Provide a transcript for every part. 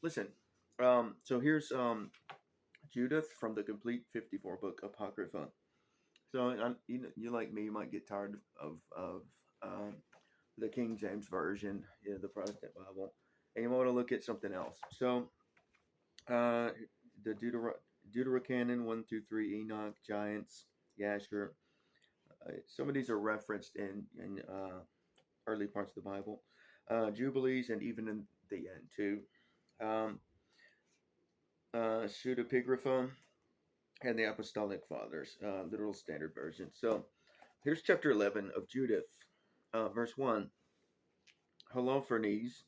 listen. So here's Judith from the complete 54 book Apocrypha. So you like me, you might get tired of um, the King James version, the Protestant Bible, and you want to look at something else. So uh, the Deuterocanon 1 through 3, Enoch, Giants, Yasher. Some of these are referenced in early parts of the Bible, Jubilees, and even in the end too. Um, Pseudepigrapha and the Apostolic Fathers, literal standard version. So here's chapter 11 of Judith, verse 1. Holofernes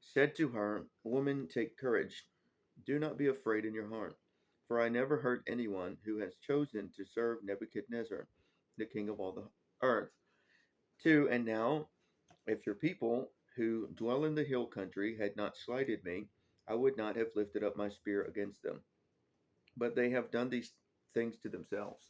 said to her, Woman, take courage. Do not be afraid in your heart, for I never heard anyone who has chosen to serve Nebuchadnezzar, the king of all the earth. 2. And now, if your people who dwell in the hill country had not slighted me, I would not have lifted up my spear against them. But they have done these things to themselves.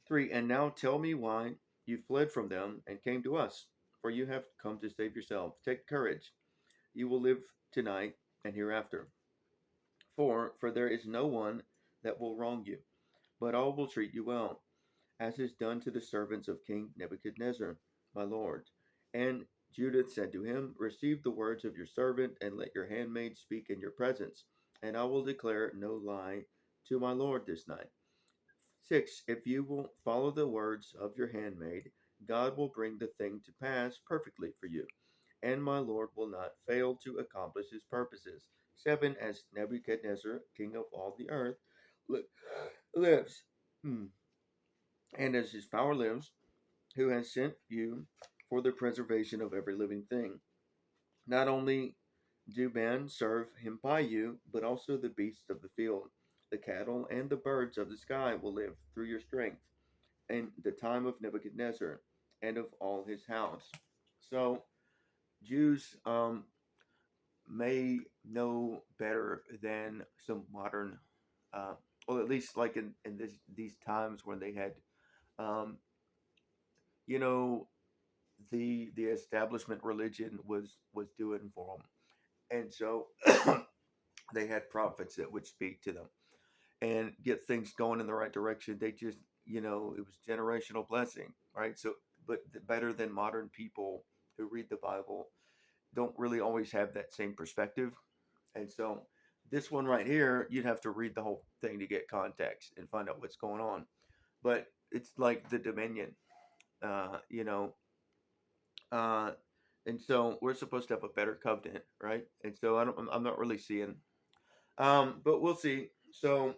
3. And now tell me why you fled from them and came to us, for you have come to save yourself. Take courage. You will live tonight and hereafter. 4. For there is no one that will wrong you, but all will treat you well, as is done to the servants of King Nebuchadnezzar, my lord. And Judith said to him, Receive the words of your servant, and let your handmaid speak in your presence, and I will declare no lie to my lord this night. 6. If you will follow the words of your handmaid, God will bring the thing to pass perfectly for you, and my Lord will not fail to accomplish his purposes. 7. As Nebuchadnezzar, king of all the earth, lives, and as his power lives, who has sent you for the preservation of every living thing. Not only do men serve him by you, but also the beasts of the field, the cattle, and the birds of the sky will live through your strength in the time of Nebuchadnezzar and of all his house. So Jews may know better than some modern, uh, well, at least like in these times when they had, um, you know, the establishment religion was doing for them, and so they had prophets that would speak to them and get things going in the right direction. They just, it was generational blessing, right? So, but better than modern people who read the Bible don't really always have that same perspective. And so, this one right here, you'd have to read the whole thing to get context and find out what's going on. But it's like the Dominion, uh, you know, uh, and so we're supposed to have a better covenant, right? And so I'm not really seeing, but we'll see. So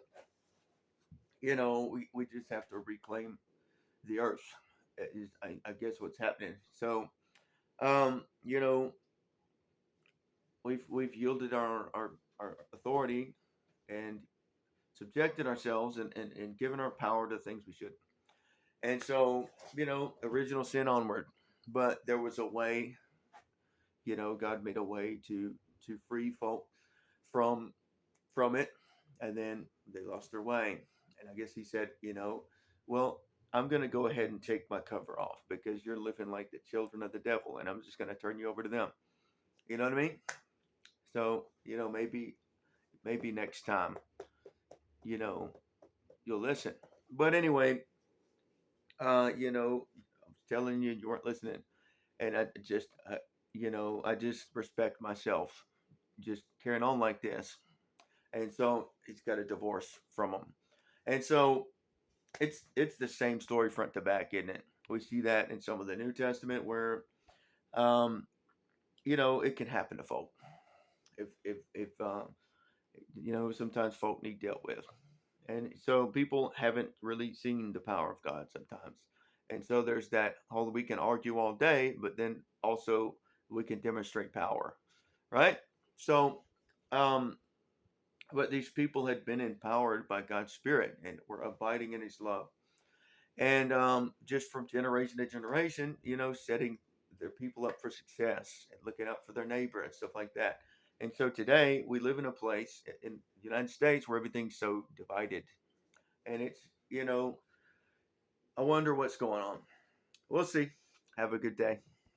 we just have to reclaim the earth. Is I guess what's happening. So you know, we've yielded our authority and subjected ourselves and given our power to things we shouldn't. And so, original sin onward. But there was a way, God made a way to free folk from from it, and then they lost their way. And I guess he said, well, I'm going to go ahead and take my cover off because you're living like the children of the devil, and I'm just going to turn you over to them. You know what I mean? So, maybe next time, you know, you'll listen. But anyway, I was telling you weren't listening, and I just respect myself, just carrying on like this. And so he's got a divorce from him, and so it's the same story front to back, isn't it? We see that in some of the New Testament where, um, it can happen to folk. If sometimes folk need dealt with, and so people haven't really seen the power of God sometimes, and so there's that whole we can argue all day, but then also we can demonstrate power, right? So, um, but these people had been empowered by God's Spirit and were abiding in His love. And just from generation to generation, setting their people up for success and looking out for their neighbor and stuff like that. And so today we live in a place in the United States where everything's so divided. And it's, I wonder what's going on. We'll see. Have a good day.